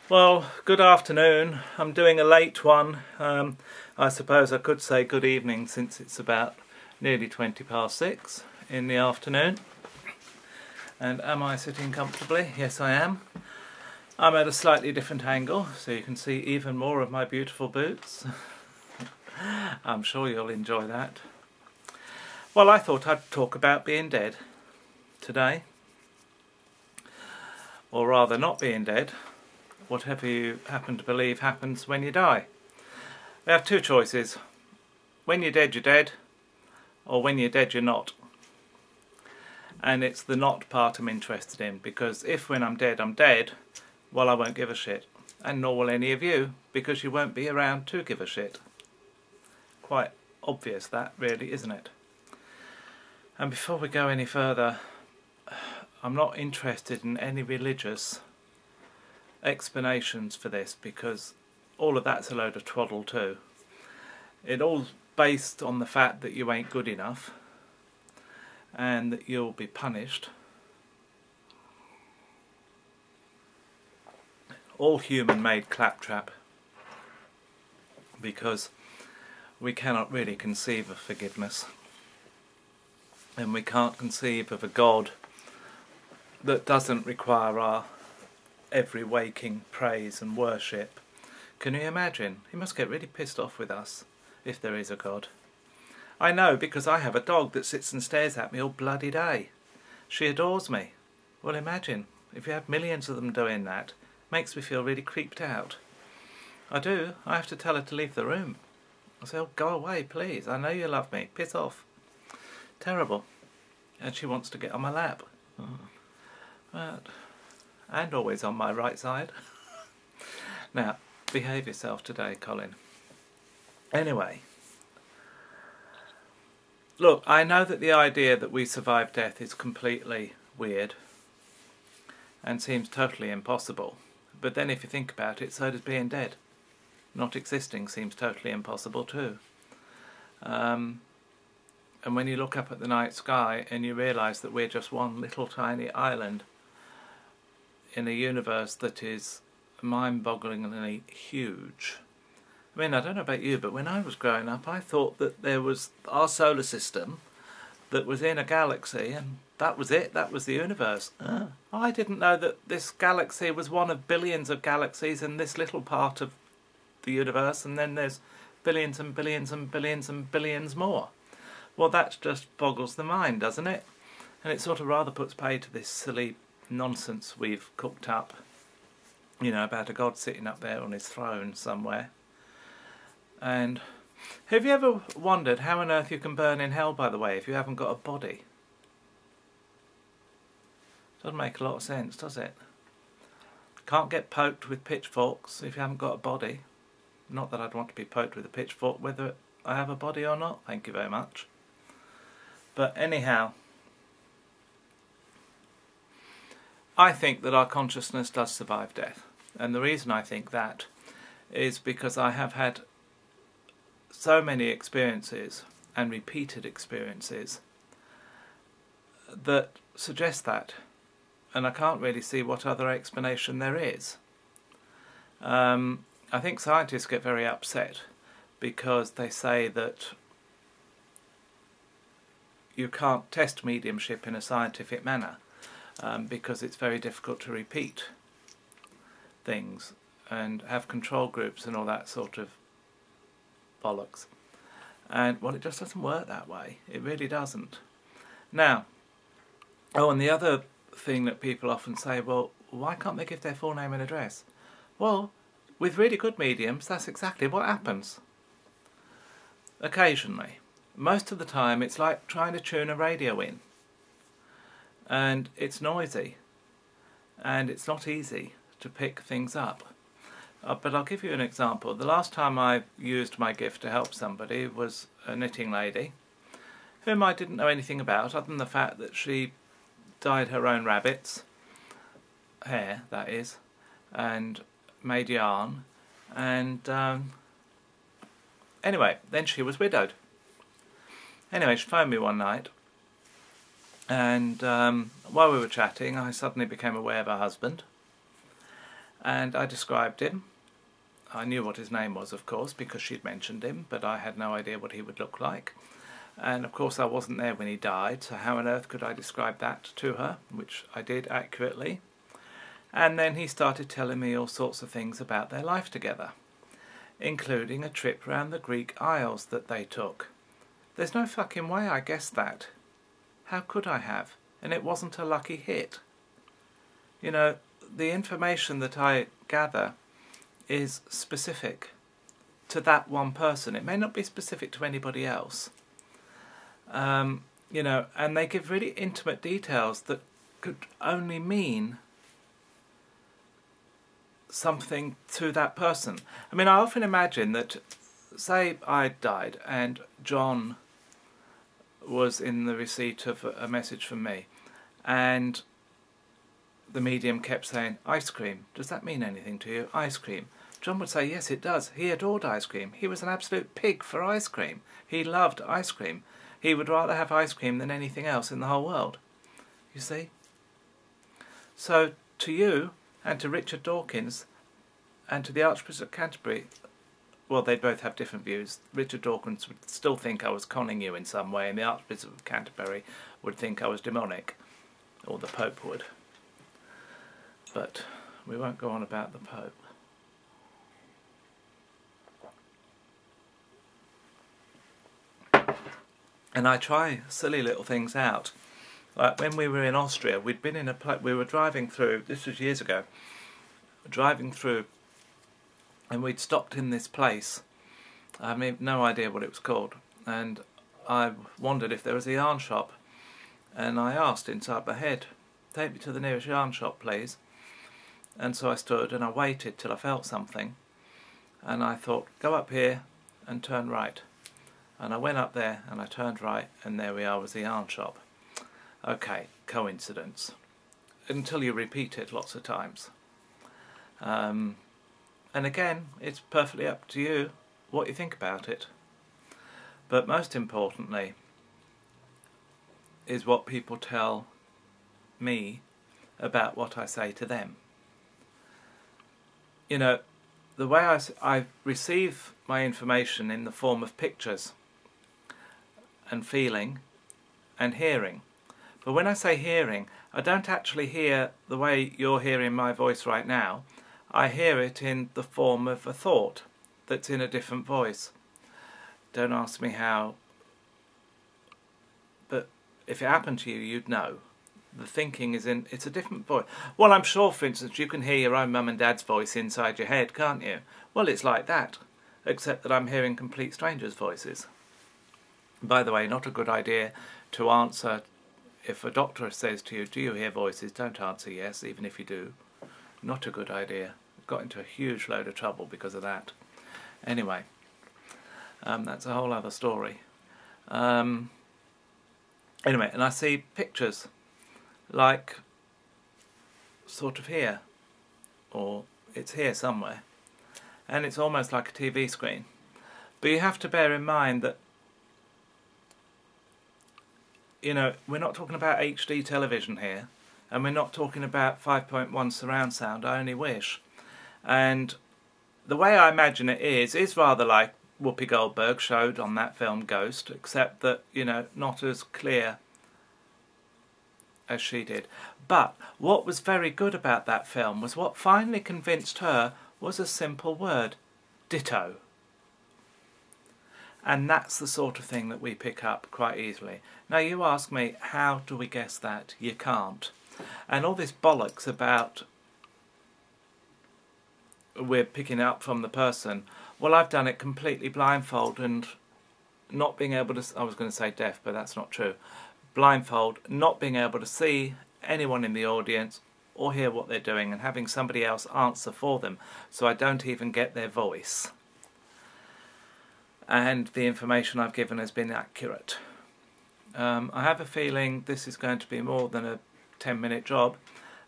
Well, good afternoon. I'm doing a late one. I suppose I could say good evening since it's about nearly 6:20 in the afternoon. And am I sitting comfortably? Yes, I am. I'm at a slightly different angle, so you can see even more of my beautiful boots. I'm sure you'll enjoy that. Well, I thought I'd talk about being dead today. Or rather, not being dead. Whatever you happen to believe happens when you die. We have two choices. When you're dead, or when you're dead, you're not. And it's the not part I'm interested in, because if when I'm dead, well, I won't give a shit. And nor will any of you, because you won't be around to give a shit. Quite obvious that, really, isn't it? And before we go any further, I'm not interested in any religious explanations for this, because all of that's a load of twaddle too. It all's based on the fact that you ain't good enough and that you'll be punished. All human-made claptrap, because we cannot really conceive of forgiveness, and we can't conceive of a God that doesn't require our every waking praise and worship. Can you imagine? He must get really pissed off with us if there is a God. I know, because I have a dog that sits and stares at me all bloody day. She adores me. Well, imagine if you have millions of them doing that. Makes me feel really creeped out. I do. I have to tell her to leave the room. I say, oh, go away, please. I know you love me. Piss off. Terrible. And she wants to get on my lap. But, and always on my right side. Now, behave yourself today, Colin. Anyway, look, I know that the idea that we survive death is completely weird and seems totally impossible. But then if you think about it, so does being dead. Not existing seems totally impossible too. And when you look up at the night sky and you realise that we're just one little tiny island in a universe that is mind-bogglingly huge. I mean, I don't know about you, but when I was growing up, I thought that there was our solar system that was in a galaxy, and that was it, that was the universe. I didn't know that this galaxy was one of billions of galaxies in this little part of the universe, and then there's billions and billions and billions and billions more. Well, that just boggles the mind, doesn't it? And it sort of rather puts pay to this silly nonsense we've cooked up, you know, about a God sitting up there on his throne somewhere. And have you ever wondered how on earth you can burn in hell, by the way, if you haven't got a body? Doesn't make a lot of sense, does it? Can't get poked with pitchforks if you haven't got a body. Not that I'd want to be poked with a pitchfork whether I have a body or not, thank you very much. But anyhow, I think that our consciousness does survive death. And the reason I think that is because I have had so many experiences and repeated experiences that suggest that. And I can't really see what other explanation there is. I think scientists get very upset because they say that you can't test mediumship in a scientific manner. Because it's very difficult to repeat things and have control groups and all that sort of bollocks. And, well, it just doesn't work that way. It really doesn't. Now, oh, and the other thing that people often say, well, why can't they give their full name and address? Well, with really good mediums, that's exactly what happens. Occasionally. Most of the time, it's like trying to tune a radio in. And it's noisy, and it's not easy to pick things up. But I'll give you an example. The last time I used my gift to help somebody was a knitting lady, whom I didn't know anything about, other than the fact that she dyed her own rabbits, hair that is, and made yarn, and anyway, then she was widowed. Anyway, she phoned me one night, and while we were chatting, I suddenly became aware of her husband, and I described him. I knew what his name was, of course, because she'd mentioned him, but I had no idea what he would look like. And of course I wasn't there when he died, so how on earth could I describe that to her, which I did accurately. And then he started telling me all sorts of things about their life together, including a trip round the Greek Isles that they took. There's no fucking way I guessed that. How could I have? And it wasn't a lucky hit. You know, the information that I gather is specific to that one person. It may not be specific to anybody else. You know, and they give really intimate details that could only mean something to that person. I mean, I often imagine that, say I died and John was in the receipt of a message from me, and the medium kept saying, ice cream, does that mean anything to you? Ice cream. John would say, yes, it does. He adored ice cream. He was an absolute pig for ice cream. He loved ice cream. He would rather have ice cream than anything else in the whole world. You see? So to you and to Richard Dawkins and to the Archbishop of Canterbury, well, they both have different views. Richard Dawkins would still think I was conning you in some way, and the Archbishop of Canterbury would think I was demonic, or the Pope would. But we won't go on about the Pope. And I try silly little things out. Like when we were in Austria, we'd been in we were driving through, this was years ago, driving through, and we'd stopped in this place. I have no idea what it was called, and I wondered if there was a yarn shop, and I asked inside my head, take me to the nearest yarn shop please. And so I stood and I waited till I felt something, and I thought, go up here and turn right. And I went up there and I turned right, and there we are, was the yarn shop. Okay, coincidence. Until you repeat it lots of times. And again, it's perfectly up to you what you think about it. But most importantly is what people tell me about what I say to them. You know, the way I receive my information in the form of pictures and feeling and hearing. But when I say hearing, I don't actually hear the way you're hearing my voice right now. I hear it in the form of a thought that's in a different voice. Don't ask me how, but if it happened to you, you'd know. The thinking is in, it's a different voice. Well, I'm sure, for instance, you can hear your own mum and dad's voice inside your head, can't you? Well, it's like that, except that I'm hearing complete strangers' voices. By the way, not a good idea to answer if a doctor says to you, do you hear voices? Don't answer yes, even if you do. Not a good idea. Got into a huge load of trouble because of that. Anyway, that's a whole other story. Anyway, and I see pictures like sort of here, or it's here somewhere, and it's almost like a TV screen. But you have to bear in mind that, you know, we're not talking about HD television here, and we're not talking about 5.1 surround sound, I only wish. And the way I imagine it is rather like Whoopi Goldberg showed on that film Ghost, except that, you know, not as clear as she did. But what was very good about that film was what finally convinced her was a simple word: ditto. And that's the sort of thing that we pick up quite easily. Now you ask me, how do we guess that? You can't. And all this bollocks about we're picking it up from the person, well, I've done it completely blindfold and not being able to, I was going to say deaf, but that's not true. Blindfold, not being able to see anyone in the audience or hear what they're doing, and having somebody else answer for them, so I don't even get their voice. And the information I've given has been accurate. I have a feeling this is going to be more than a 10-minute job,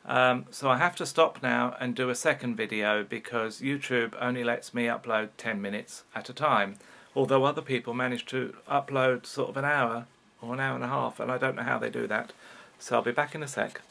so I have to stop now and do a second video, because YouTube only lets me upload 10 minutes at a time, although other people manage to upload sort of an hour or an hour and a half, and I don't know how they do that. So I'll be back in a sec.